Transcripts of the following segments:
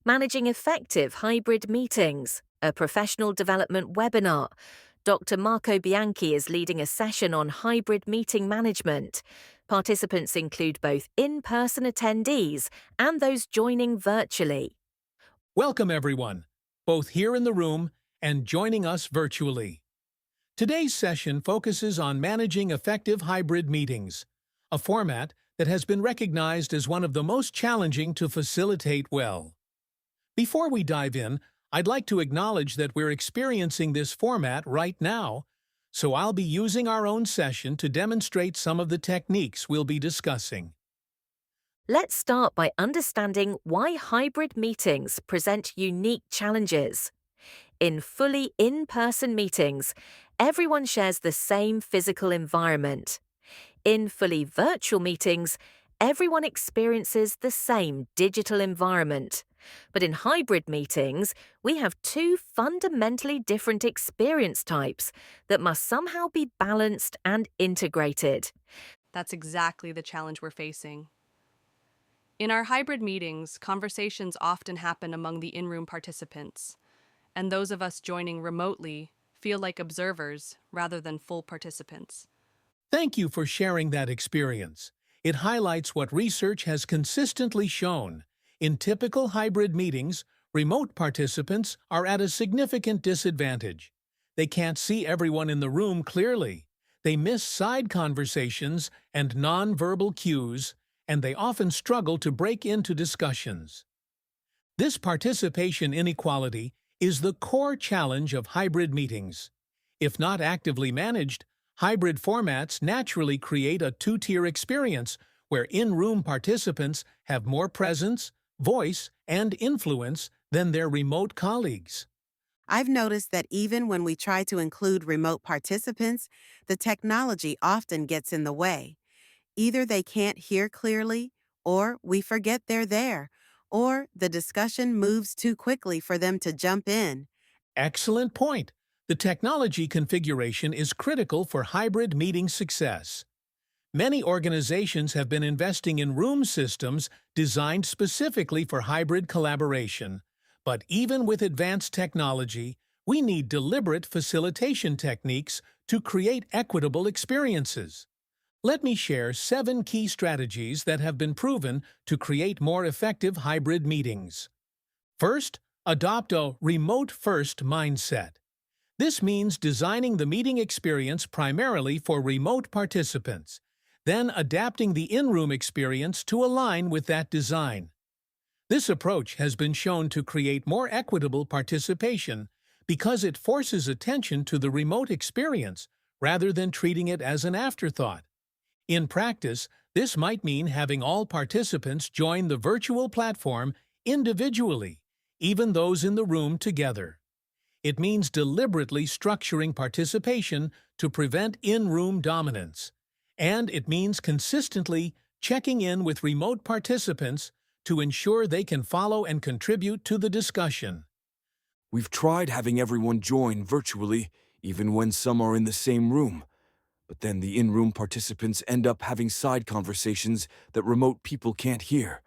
Managing Effective Hybrid Meetings, a professional development webinar. Dr. Marco Bianchi is leading a session on hybrid meeting management. Participants include both in-person attendees and those joining virtually. Welcome, everyone, both here in the room and joining us virtually. Today's session focuses on managing effective hybrid meetings, a format that has been recognized as one of the most challenging to facilitate well. Before we dive in, I'd like to acknowledge that we're experiencing this format right now, so I'll be using our own session to demonstrate some of the techniques we'll be discussing. Let's start by understanding why hybrid meetings present unique challenges. In fully in-person meetings, everyone shares the same physical environment. In fully virtual meetings, everyone experiences the same digital environment. But in hybrid meetings, we have two fundamentally different experience types that must somehow be balanced and integrated. That's exactly the challenge we're facing. In our hybrid meetings, conversations often happen among the in-room participants, and those of us joining remotely feel like observers rather than full participants. Thank you for sharing that experience. It highlights what research has consistently shown. In typical hybrid meetings, remote participants are at a significant disadvantage. They can't see everyone in the room clearly. They miss side conversations and non-verbal cues, and they often struggle to break into discussions. This participation inequality is the core challenge of hybrid meetings. If not actively managed, hybrid formats naturally create a two-tier experience where in-room participants have more presence, voice, and influence than their remote colleagues. I've noticed that even when we try to include remote participants, the technology often gets in the way. Either they can't hear clearly, or we forget they're there, or the discussion moves too quickly for them to jump in. Excellent point. The technology configuration is critical for hybrid meeting success. Many organizations have been investing in room systems designed specifically for hybrid collaboration. But even with advanced technology, we need deliberate facilitation techniques to create equitable experiences. Let me share 7 key strategies that have been proven to create more effective hybrid meetings. First, adopt a remote-first mindset. This means designing the meeting experience primarily for remote participants, then adapting the in-room experience to align with that design. This approach has been shown to create more equitable participation because it forces attention to the remote experience rather than treating it as an afterthought. In practice, this might mean having all participants join the virtual platform individually, even those in the room together. It means deliberately structuring participation to prevent in-room dominance. And it means consistently checking in with remote participants to ensure they can follow and contribute to the discussion. We've tried having everyone join virtually, even when some are in the same room. But then the in-room participants end up having side conversations that remote people can't hear.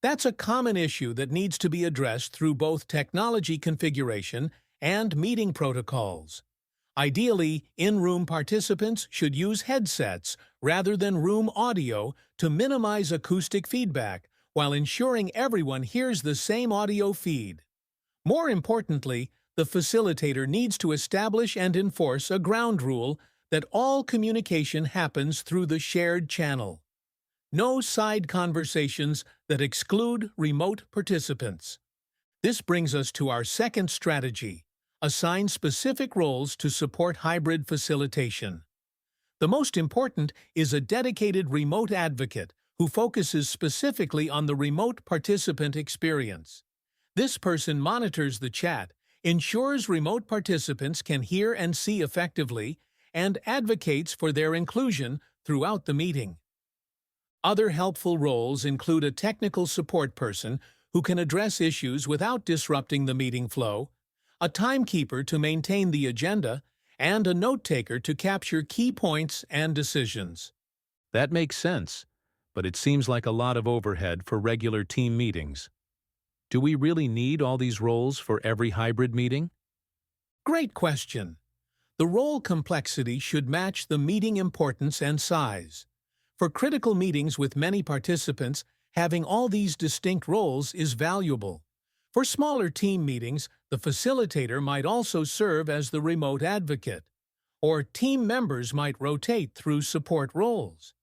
That's a common issue that needs to be addressed through both technology configuration and meeting protocols. Ideally, in-room participants should use headsets rather than room audio to minimize acoustic feedback while ensuring everyone hears the same audio feed. More importantly, the facilitator needs to establish and enforce a ground rule that all communication happens through the shared channel. No side conversations that exclude remote participants. This brings us to our second strategy: assign specific roles to support hybrid facilitation. The most important is a dedicated remote advocate who focuses specifically on the remote participant experience. This person monitors the chat, ensures remote participants can hear and see effectively, and advocates for their inclusion throughout the meeting. Other helpful roles include a technical support person who can address issues without disrupting the meeting flow, a timekeeper to maintain the agenda, and a note-taker to capture key points and decisions. That makes sense, but it seems like a lot of overhead for regular team meetings. Do we really need all these roles for every hybrid meeting? Great question. The role complexity should match the meeting importance and size. For critical meetings with many participants, having all these distinct roles is valuable. For smaller team meetings, the facilitator might also serve as the remote advocate, or team members might rotate through support roles.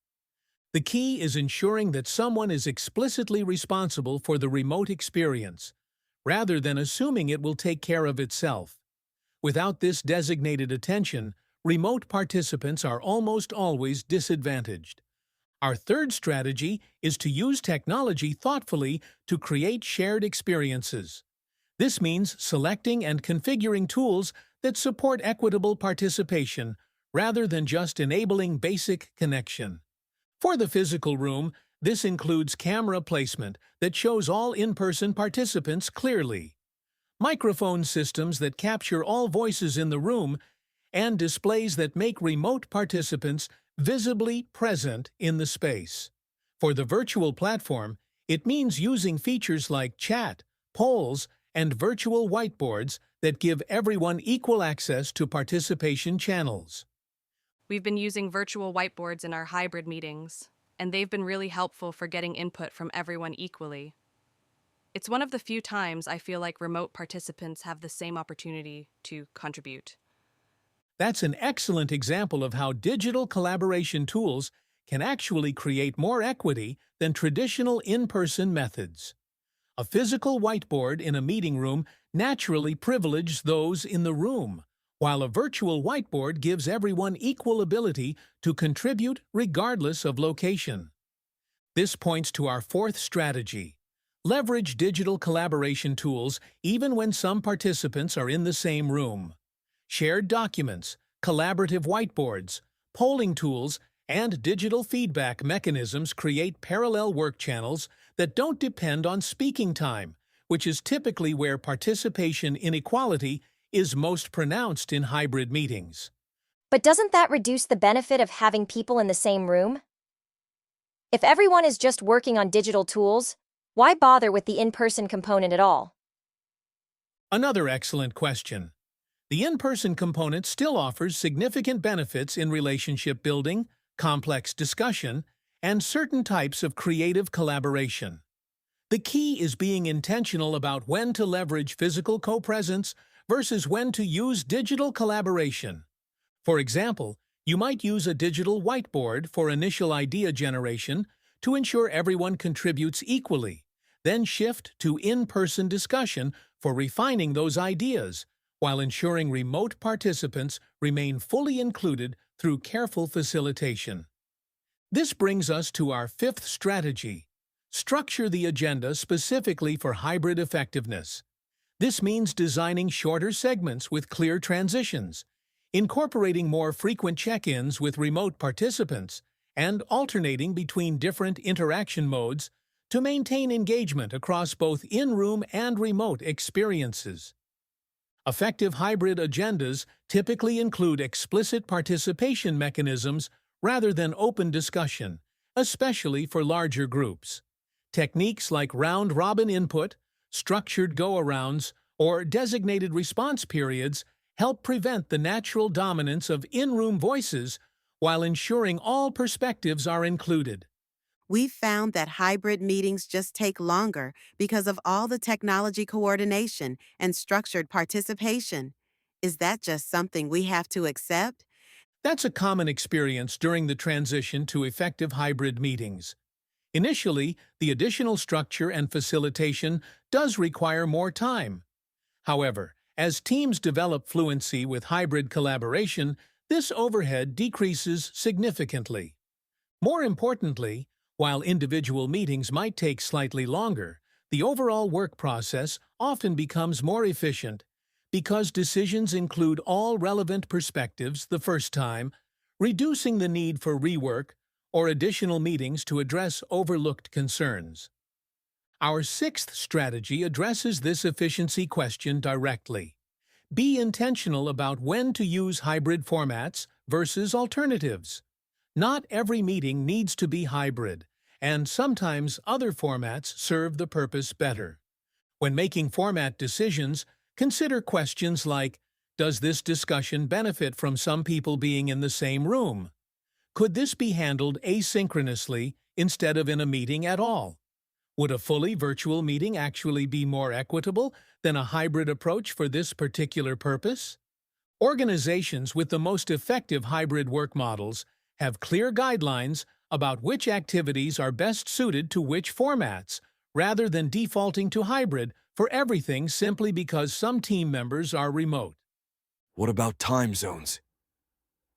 The key is ensuring that someone is explicitly responsible for the remote experience, rather than assuming it will take care of itself. Without this designated attention, remote participants are almost always disadvantaged. Our third strategy is to use technology thoughtfully to create shared experiences. This means selecting and configuring tools that support equitable participation rather than just enabling basic connection. For the physical room, this includes camera placement that shows all in-person participants clearly, microphone systems that capture all voices in the room, and displays that make remote participants visibly present in the space. For the virtual platform, it means using features like chat, polls, and virtual whiteboards that give everyone equal access to participation channels. We've been using virtual whiteboards in our hybrid meetings, and they've been really helpful for getting input from everyone equally. It's one of the few times I feel like remote participants have the same opportunity to contribute. That's an excellent example of how digital collaboration tools can actually create more equity than traditional in-person methods. A physical whiteboard in a meeting room naturally privileges those in the room, while a virtual whiteboard gives everyone equal ability to contribute regardless of location. This points to our fourth strategy. Leverage digital collaboration tools even when some participants are in the same room. Shared documents, collaborative whiteboards, polling tools, and digital feedback mechanisms create parallel work channels that don't depend on speaking time, which is typically where participation inequality is most pronounced in hybrid meetings. But doesn't that reduce the benefit of having people in the same room? If everyone is just working on digital tools, why bother with the in-person component at all? Another excellent question. The in-person component still offers significant benefits in relationship building, complex discussion, and certain types of creative collaboration. The key is being intentional about when to leverage physical co-presence versus when to use digital collaboration. For example, you might use a digital whiteboard for initial idea generation to ensure everyone contributes equally, then shift to in-person discussion for refining those ideas, while ensuring remote participants remain fully included through careful facilitation. This brings us to our fifth strategy. Structure the agenda specifically for hybrid effectiveness. This means designing shorter segments with clear transitions, incorporating more frequent check-ins with remote participants, and alternating between different interaction modes to maintain engagement across both in-room and remote experiences. Effective hybrid agendas typically include explicit participation mechanisms rather than open discussion, especially for larger groups. Techniques like round-robin input, structured go-arounds, or designated response periods help prevent the natural dominance of in-room voices while ensuring all perspectives are included. We've found that hybrid meetings just take longer because of all the technology coordination and structured participation. Is that just something we have to accept? That's a common experience during the transition to effective hybrid meetings. Initially, the additional structure and facilitation does require more time. However, as teams develop fluency with hybrid collaboration, this overhead decreases significantly. More importantly, while individual meetings might take slightly longer, the overall work process often becomes more efficient because decisions include all relevant perspectives the first time, reducing the need for rework or additional meetings to address overlooked concerns. Our sixth strategy addresses this efficiency question directly. Be intentional about when to use hybrid formats versus alternatives. Not every meeting needs to be hybrid, and sometimes other formats serve the purpose better. When making format decisions, consider questions like, does this discussion benefit from some people being in the same room? Could this be handled asynchronously instead of in a meeting at all? Would a fully virtual meeting actually be more equitable than a hybrid approach for this particular purpose? Organizations with the most effective hybrid work models have clear guidelines about which activities are best suited to which formats, rather than defaulting to hybrid for everything simply because some team members are remote. What about time zones?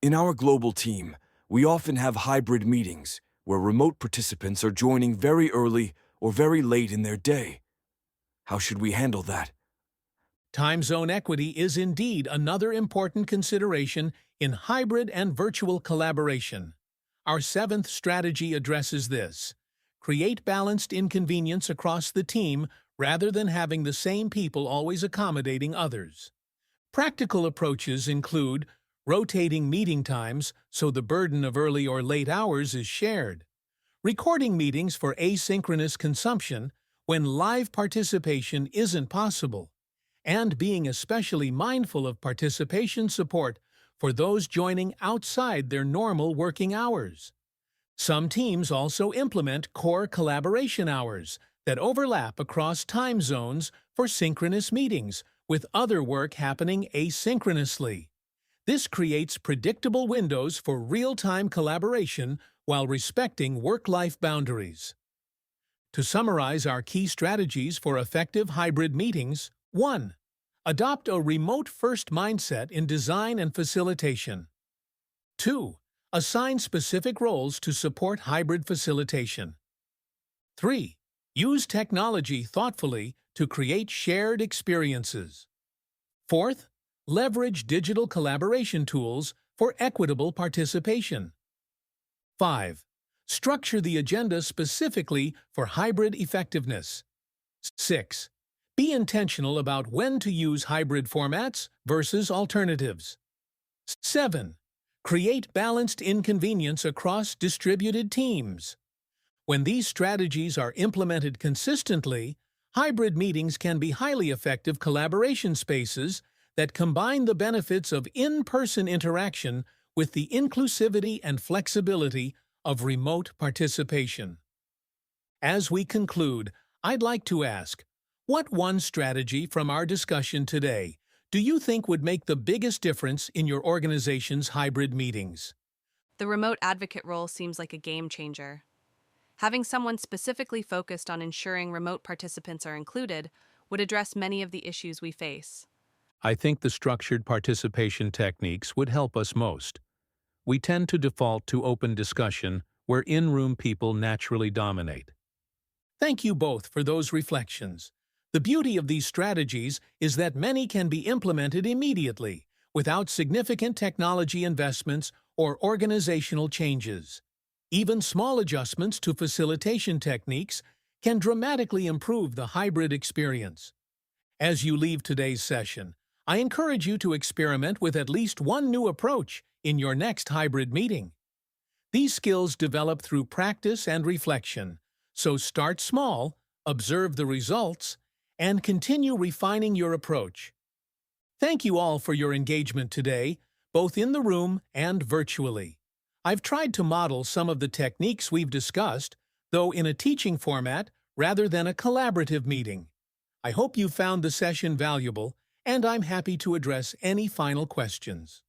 In our global team, we often have hybrid meetings where remote participants are joining very early or very late in their day. How should we handle that? Time zone equity is indeed another important consideration in hybrid and virtual collaboration. Our seventh strategy addresses this. Create balanced inconvenience across the team rather than having the same people always accommodating others. Practical approaches include rotating meeting times so the burden of early or late hours is shared, recording meetings for asynchronous consumption when live participation isn't possible, and being especially mindful of participation support for those joining outside their normal working hours. Some teams also implement core collaboration hours that overlap across time zones for synchronous meetings, with other work happening asynchronously. This creates predictable windows for real-time collaboration while respecting work-life boundaries. To summarize our key strategies for effective hybrid meetings, 1. Adopt a remote-first mindset in design and facilitation. 2. Assign specific roles to support hybrid facilitation. 3. Use technology thoughtfully to create shared experiences. 4th, leverage digital collaboration tools for equitable participation. 5. Structure the agenda specifically for hybrid effectiveness. 6. Be intentional about when to use hybrid formats versus alternatives. 7. Create balanced inconvenience across distributed teams. When these strategies are implemented consistently, hybrid meetings can be highly effective collaboration spaces that combine the benefits of in-person interaction with the inclusivity and flexibility of remote participation. As we conclude, I'd like to ask, what one strategy from our discussion today do you think would make the biggest difference in your organization's hybrid meetings? The remote advocate role seems like a game changer. Having someone specifically focused on ensuring remote participants are included would address many of the issues we face. I think the structured participation techniques would help us most. We tend to default to open discussion where in-room people naturally dominate. Thank you both for those reflections. The beauty of these strategies is that many can be implemented immediately, without significant technology investments or organizational changes. Even small adjustments to facilitation techniques can dramatically improve the hybrid experience. As you leave today's session, I encourage you to experiment with at least one new approach in your next hybrid meeting. These skills develop through practice and reflection, so start small, observe the results, and continue refining your approach. Thank you all for your engagement today, both in the room and virtually. I've tried to model some of the techniques we've discussed, though in a teaching format rather than a collaborative meeting. I hope you found the session valuable, and I'm happy to address any final questions.